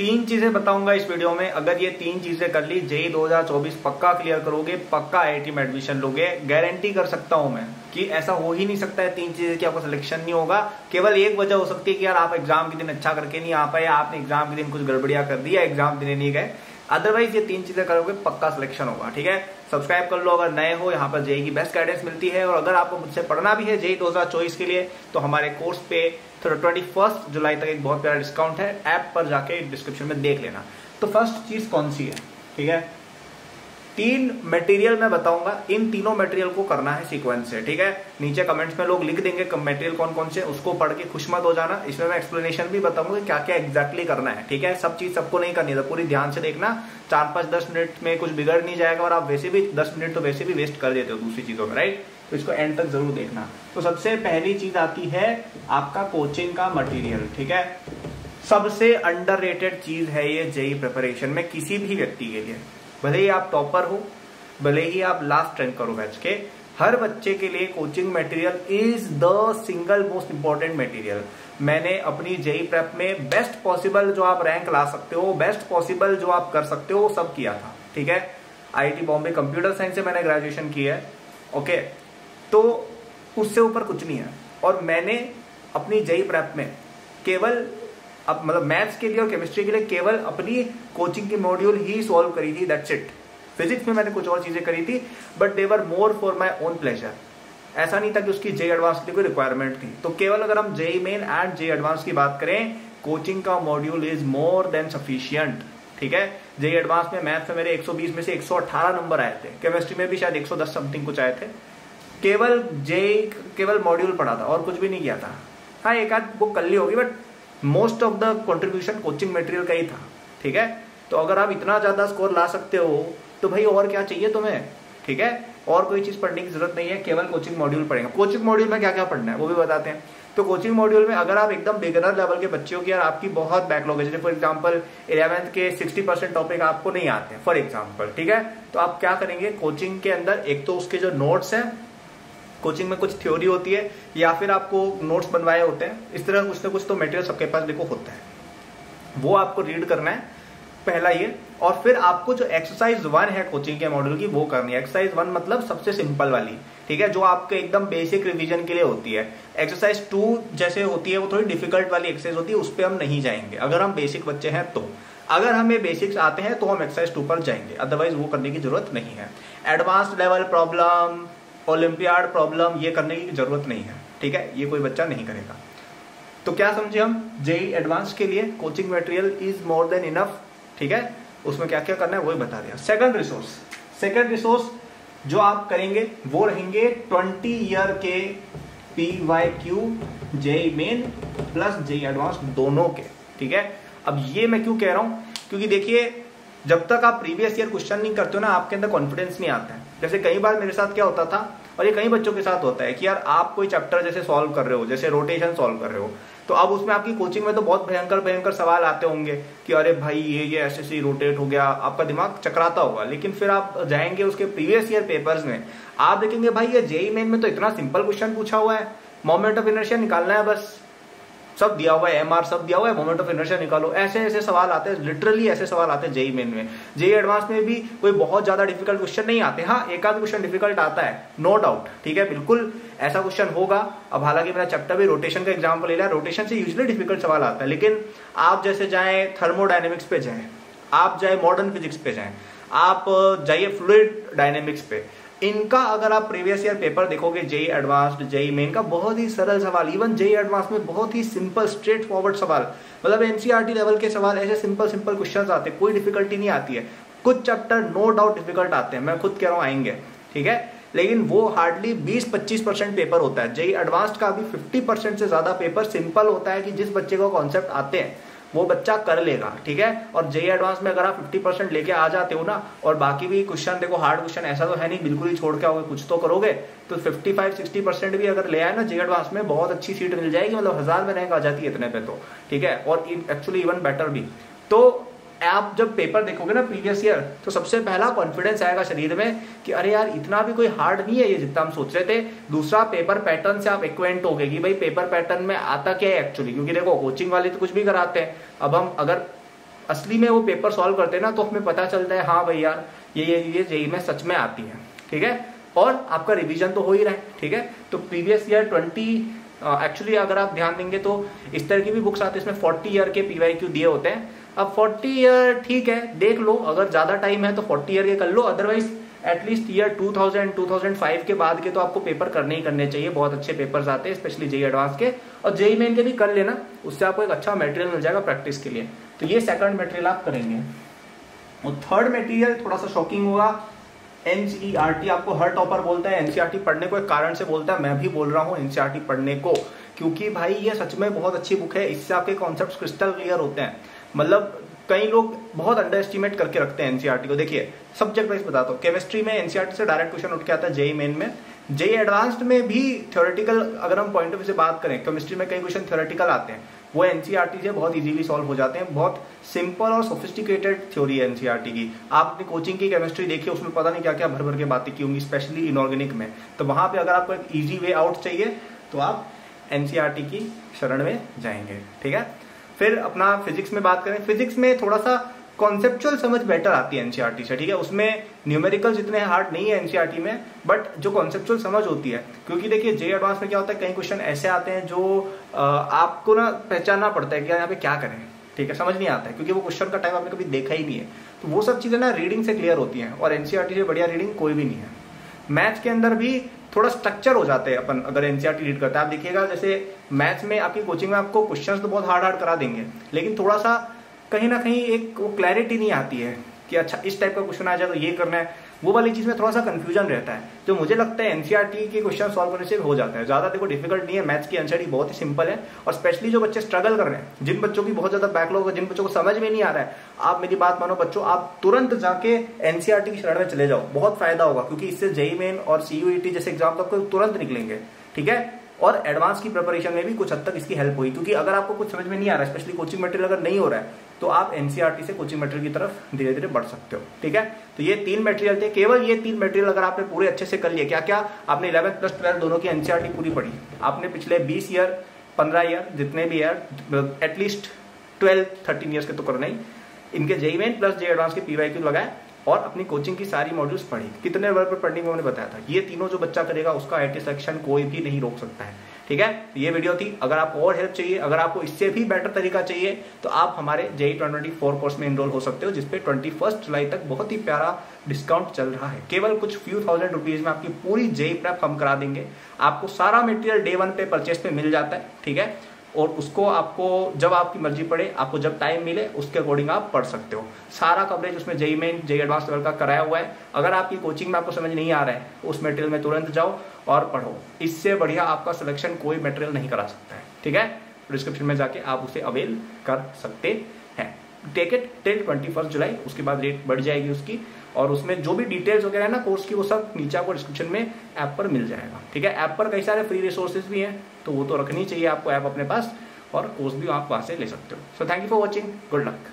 तीन चीजें बताऊंगा इस वीडियो में। अगर ये तीन चीजें कर ली, जेई 2024 पक्का क्लियर करोगे, पक्का आईआईटी में एडमिशन लोगे। गारंटी कर सकता हूं मैं कि ऐसा हो ही नहीं सकता है तीन चीजें कि आपका सिलेक्शन नहीं होगा। केवल एक वजह हो सकती है कि यार आप एग्जाम के दिन अच्छा करके नहीं आ पाए, आपने एग्जाम के दिन कुछ गड़बड़ियां कर दी या एग्जाम देने नहीं गए। अदरवाइज ये तीन चीजें करोगे पक्का सिलेक्शन होगा। ठीक है, सब्सक्राइब कर लो अगर नए हो। यहाँ पर जेई की बेस्ट गाइडेंस मिलती है। और अगर आपको मुझसे पढ़ना भी है जेई 2024 के लिए, तो हमारे कोर्स पे 21 जुलाई तक एक बहुत प्यारा डिस्काउंट है। ऐप पर जाके डिस्क्रिप्शन में देख लेना। तो फर्स्ट चीज कौन सी है? ठीक है, तीन मटेरियल मैं बताऊंगा, इन तीनों मटेरियल को करना है सीक्वेंस से। ठीक है, नीचे कमेंट्स में लोग लिख देंगे मटेरियल कौन कौन से, उसको पढ़ के खुश मत हो जाना। इसमें मैं एक्सप्लेनेशन भी बताऊंगा क्या क्या एग्जैक्टली करना है। ठीक है, सब चीज सबको नहीं करनी है, तो पूरी ध्यान से देखना। 4-5-10 मिनट में कुछ बिगड़ नहीं जाएगा, और आप वैसे भी 10 मिनट तो वैसे भी वेस्ट कर देते हो दूसरी चीजों में, राइट? तो इसको एंड तक जरूर देखना। तो सबसे पहली चीज आती है आपका कोचिंग का मटेरियल। ठीक है, सबसे अंडररेटेड चीज है ये जेई प्रिपरेशन में किसी भी व्यक्ति के लिए। भले ही आप टॉपर हो, भले ही आप लास्ट रैंक करो बैच के, हर बच्चे के लिए coaching material is the single most important material. मैंने अपनी जेई प्रेप में बेस्ट पॉसिबल जो आप रैंक ला सकते हो, बेस्ट पॉसिबल जो आप कर सकते हो, वो सब किया था। ठीक है, आईआईटी बॉम्बे कंप्यूटर साइंस से मैंने ग्रेजुएशन किया है। ओके, तो उससे ऊपर कुछ नहीं है। और मैंने अपनी जेई प्रेप में केवल मतलब मैथ्स के लिए और केमिस्ट्री के लिए केवल अपनी कोचिंग की मॉड्यूल ही सॉल्व करी थी, दैट्स इट। फिजिक्स में मैंने कुछ और चीजें करी थी, but they were more for my own pleasure. ऐसा नहीं था कि उसकी जेई एडवांस की कोई रिक्वायरमेंट थी। तो केवल अगर हम JEE main and JEE advance की बात करें, कोचिंग का module is more than sufficient. ठीक है, जेई एडवांस में मैथ्स में मेरे 120 में से 118 नंबर आए थे, केमिस्ट्री में भी शायद 110 समथिंग कुछ आए थे। केवल मॉड्यूल पढ़ा था और कुछ भी नहीं किया था। हाँ, एक आध बुक कर ली होगी, but most of the contribution coaching material का ही था। ठीक है, तो अगर आप इतना ज्यादा स्कोर ला सकते हो तो भाई और क्या चाहिए तुम्हें? ठीक है, और कोई चीज पढ़ने की जरूरत नहीं है, केवल कोचिंग मॉड्यूल पढ़ेंगे। कोचिंग मॉड्यूल में क्या क्या पढ़ना है वो भी बताते हैं। तो कोचिंग मॉड्यूल में अगर आप एकदम बिगिनर लेवल के बच्चे हो कि यार आपकी बहुत बैकलॉग है, जैसे फॉर एग्जांपल 11th के 60% टॉपिक आपको नहीं आते हैं फॉर एग्जांपल, ठीक है, तो आप क्या करेंगे कोचिंग के अंदर, एक तो उसके जो नोट्स हैं, कोचिंग में कुछ थ्योरी होती है या फिर आपको नोट्स बनवाए होते हैं, इस तरह कुछ ना कुछ तो मटेरियल सबके पास देखो होता है, वो आपको रीड करना है पहला ये। और फिर आपको जो एक्सरसाइज 1 है कोचिंग के मॉड्यूल की वो करनी है। एक्सरसाइज 1 मतलब सबसे सिंपल वाली, ठीक है, जो आपके एकदम बेसिक रिवीजन के लिए होती है। एक्सरसाइज 2 जैसे होती है वो थोड़ी डिफिकल्ट वाली एक्सरसाइज होती है, उस पर हम नहीं जाएंगे अगर हम बेसिक बच्चे हैं तो। अगर हमें बेसिक्स आते हैं तो हम एक्सरसाइज 2 पर जाएंगे, अदरवाइज वो करने की जरूरत नहीं है। Advanced level problem, olympiad problem, ये करने की जरूरत नहीं है। ठीक है, ये कोई बच्चा नहीं करेगा। तो क्या समझे हम, जेई एडवांस के लिए coaching material is more than enough. ठीक है, उसमें क्या क्या करना है वही बता दिया। सेकंड रिसोर्स जो आप करेंगे वो रहेंगे 20 ईयर के PYQ JEE main plus JEE advance दोनों के। ठीक है, अब ये मैं क्यों कह रहा हूं, क्योंकि देखिए जब तक आप प्रीवियस ईयर क्वेश्चन नहीं करते हो ना, आपके अंदर कॉन्फिडेंस नहीं आता है। जैसे कई बार मेरे साथ क्या होता था, और ये कई बच्चों के साथ होता है कि यार आप कोई चैप्टर जैसे सॉल्व कर रहे हो, जैसे रोटेशन सॉल्व कर रहे हो, तो अब उसमें आपकी कोचिंग में तो बहुत भयंकर सवाल आते होंगे कि अरे भाई ये ऐसे रोटेट हो गया, आपका दिमाग चकराता होगा। लेकिन फिर आप जाएंगे उसके प्रीवियस ईयर पेपर्स में, आप देखेंगे भाई ये जेई मेन में तो इतना सिंपल क्वेश्चन पूछा हुआ है, मोमेंट ऑफ इनर्शिया निकालना है बस, सब दिया हुआ है, MR सब दिया हुआ है, मोमेंट ऑफ इनर्शिया निकालो। ऐसे सवाल आते हैं, लिटरली ऐसे सवाल आते हैं जेई मेन में। जेई एडवांस में भी कोई बहुत ज्यादा डिफिकल्ट क्वेश्चन नहीं आते, हाँ एक आध क्वेश्चन डिफिकल्ट आता है, नो डाउट। ठीक है, बिल्कुल ऐसा क्वेश्चन होगा। अब हालांकि मेरा चैप्टर भी रोटेशन का एग्जाम्पल ले लिया, रोटेशन से यूजुअली डिफिकल्ट सवाल आता है, लेकिन आप जैसे जाए थर्मोडायनेमिक्स पे जाए, आप जाए मॉडर्न फिजिक्स पे जाए, आप जाइए फ्लूइड डायनेमिक्स पे, इनका अगर आप प्रीवियस ईयर पेपर देखोगे, जेई एडवांस्ड जेई मेन का बहुत ही सरल सवाल, इवन जेई एडवांस में बहुत ही सिंपल स्ट्रेट फॉरवर्ड सवाल, मतलब एनसीईआरटी लेवल के सवाल, ऐसे सिंपल क्वेश्चंस आते हैं, कोई डिफिकल्टी नहीं आती है। कुछ चैप्टर नो डाउट डिफिकल्ट आते हैं, मैं खुद कह रहा हूं आएंगे, ठीक है, लेकिन वो हार्डली 20-25% पेपर होता है। जेई एडवांस्ड का भी 50% से ज्यादा पेपर सिंपल होता है कि जिस बच्चे को कॉन्सेप्ट आते हैं वो बच्चा कर लेगा। ठीक है, और जेई एडवांस में अगर आप 50% लेके आ जाते हो ना, और बाकी भी क्वेश्चन देखो हार्ड क्वेश्चन ऐसा तो है नहीं बिल्कुल ही छोड़ के आओगे, कुछ तो करोगे, तो 55-60% भी अगर ले आए ना जेई एडवांस में, बहुत अच्छी सीट मिल जाएगी, मतलब 1000 में रैंक आ जाती है इतने पे तो। ठीक है, और एक्चुअली इवन बेटर भी। तो आप जब पेपर देखोगे ना प्रीवियस ईयर, तो सबसे पहला कॉन्फिडेंस आएगा शरीर में कि अरे यार इतना भी कोई हार्ड नहीं है ये जितना हम सोच रहे थे। दूसरा, पेपर पैटर्न से आप एक्वेंट हो गए कि भाई पेपर पैटर्न में आता क्या है एक्चुअली, क्योंकि देखो कोचिंग वाले तो कुछ भी कराते हैं। अब हम अगर असली में वो पेपर सॉल्व करते हैं ना, तो हमें पता चलता है हाँ भाई यार ये जेईई में सच में आती है, ठीक है। और आपका रिवीजन तो हो ही रहा है, ठीक है। तो प्रीवियस ईयर 20 एक्चुअली अगर आप ध्यान देंगे तो इस तरह की भी बुक्स आती है, इसमें 40 ईयर के PYQ दिए होते हैं। अब 40 ईयर ठीक है, देख लो, अगर ज्यादा टाइम है तो 40 ईयर के कर लो, अदरवाइज एटलीस्ट ईयर 2000 2005 के बाद के तो आपको पेपर करने ही करने चाहिए। बहुत अच्छे पेपर्स आते हैं स्पेशली जेईई एडवांस के, और जेईई मेन के भी कर लेना, उससे आपको एक अच्छा मटेरियल मिल जाएगा प्रैक्टिस के लिए। तो ये सेकंड मटेरियल आप करेंगे। और थर्ड मटेरियल थोड़ा सा शॉकिंग होगा, NCERT। आपको हर टॉपर बोलता है NCERT पढ़ने को, एक कारण से बोलता है, मैं भी बोल रहा हूँ NCERT पढ़ने को, क्योंकि भाई ये सच में बहुत अच्छी बुक है। इससे आपके कॉन्सेप्ट्स क्रिस्टल क्लियर होते हैं। मतलब कई लोग बहुत अंडर एस्टिमेट करके रखते हैं NCERT को। देखिए सब्जेक्ट वाइज बताता हूँ, केमिस्ट्री में NCERT से डायरेक्ट क्वेश्चन उठ के आता है जेईई मेन में। जेईई एडवांस्ड में भी थ्योरेटिकल, अगर हम पॉइंट ऑफ व्यू से बात करें, केमिस्ट्री में कई क्वेश्चन थ्योरेटिकल आते हैं, वो NCERT से बहुत इजीली सॉल्व हो जाते हैं। बहुत सिंपल और सोफिस्टिकेटेड थ्योरी है NCERT की। आप अपनी कोचिंग की केमिस्ट्री देखिए, उसमें पता नहीं क्या क्या भर भर के बातें की होंगी, स्पेशली इनऑर्गेनिक में। तो वहां पे अगर आपको एक इजी वे आउट चाहिए तो आप NCERT की शरण में जाएंगे, ठीक है। फिर अपना फिजिक्स में बात करें, फिजिक्स में थोड़ा सा कॉन्सेप्चुअल समझ बेटर आती है NCERT से, ठीक है। उसमें न्यूमेरिकल्स इतने हार्ड नहीं है NCERT में, बट जो कॉन्सेप्चुअल समझ होती है, क्योंकि देखिए जेईई एडवांस में क्या होता है, कई क्वेश्चन ऐसे आते हैं जो आपको ना पहचानना पड़ता है कि यहाँ पे क्या करें, ठीक है, समझ नहीं आता है, क्योंकि वो क्वेश्चन का टाइप आपने कभी देखा ही नहीं है। तो वो सब चीजें ना रीडिंग से क्लियर होती हैं, और NCERT से बढ़िया रीडिंग कोई भी नहीं है। मैथ्स के अंदर भी थोड़ा स्ट्रक्चर हो जाते हैं अपन अगर NCERT रीड करते हैं। आप देखिएगा जैसे मैथ्स में आपकी कोचिंग में आपको क्वेश्चंस तो बहुत हार्ड हार्ड करा देंगे, लेकिन थोड़ा सा कहीं ना कहीं एक वो क्लैरिटी नहीं आती है कि अच्छा इस टाइप का क्वेश्चन आ जाए तो ये करना है। वो वाली चीज में थोड़ा सा कंफ्यूजन रहता है, जो मुझे लगता है NCERT के क्वेश्चन सॉल्व करने से हो जाता है। ज्यादा देखो डिफिकल्ट नहीं है, मैथ्स की NCERT बहुत ही सिंपल है। और स्पेशली जो बच्चे स्ट्रगल कर रहे हैं, जिन बच्चों की बहुत ज्यादा बैकलॉग है, जिन बच्चों को समझ में नहीं आ रहा है, आप मेरी बात मानो बच्चों, आप तुरंत जाके NCERT की शरण में चले जाओ, बहुत फायदा होगा, क्योंकि इससे जेईई मेन और CUET जैसे एग्जाम तो आपको तुरंत निकलेंगे, ठीक है। और एडवांस की प्रिपरेशन में भी कुछ हद तक इसकी हेल्प हुई, क्योंकि अगर आपको कुछ समझ में नहीं आ रहा है, स्पेशली कोचिंग मटेरियल अगर नहीं हो रहा है, तो आप NCERT से कोचिंग मटेरियल की तरफ धीरे धीरे बढ़ सकते हो, ठीक है। तो ये 3 मटेरियल थे, केवल ये 3 मटेरियल अगर आपने पूरे अच्छे से कर लिए, क्या क्या आपने 11th प्लस 12 दोनों की NCERT पूरी पढ़ी, आपने पिछले 20 ईयर 15 ईयर जितने भी ईयर एटलीस्ट 12-13 ईयर्स के तो करना ही, इनके JEE main plus JEE advance के PYQ लगाए, और अपनी कोचिंग की सारी मॉड्यूल्स पढ़ी। कितने वर्ग पर पढ़ने में मैंने बताया था, ये तीनों जो बच्चा करेगा उसका IT सेक्शन कोई भी नहीं रोक सकता है, ठीक है। ये वीडियो थी। अगर आपको और हेल्प चाहिए, अगर आपको इससे भी बेटर तरीका चाहिए, तो आप हमारे जेईई 2024 कोर्स में एनरोल हो सकते हो, जिसपे 21 जुलाई तक बहुत ही प्यारा डिस्काउंट चल रहा है। केवल कुछ फ्यू थाउजेंड रुपीज में आपकी पूरी जेईई प्रेप हम करा देंगे। आपको सारा मटेरियल डे 1 पे परचेस पे मिल जाता है, ठीक है। और उसको आपको जब आपकी मर्जी पड़े, आपको जब टाइम मिले, उसके अकॉर्डिंग आप पढ़ सकते हो। सारा कवरेज उसमें JEE main JEE advance level का कराया हुआ है। अगर आपकी कोचिंग में आपको समझ नहीं आ रहा है, उस मटेरियल में तुरंत जाओ और पढ़ो। इससे बढ़िया आपका सिलेक्शन कोई मटेरियल नहीं करा सकता है, ठीक है। डिस्क्रिप्शन में जाके आप उसे अवेल कर सकते हैं। टेक इट टिल 21 जुलाई, उसके बाद रेट बढ़ जाएगी उसकी, और उसमें जो भी डिटेल्स वगैरह है ना कोर्स की, वो सब नीचे आपको डिस्क्रिप्शन में ऐप पर मिल जाएगा, ठीक है। ऐप पर कई सारे फ्री रिसोर्सेज भी हैं, तो वो तो रखनी चाहिए आपको ऐप अपने पास, और कोर्स भी आप वहां से ले सकते हो। So thank you for watching, good luck.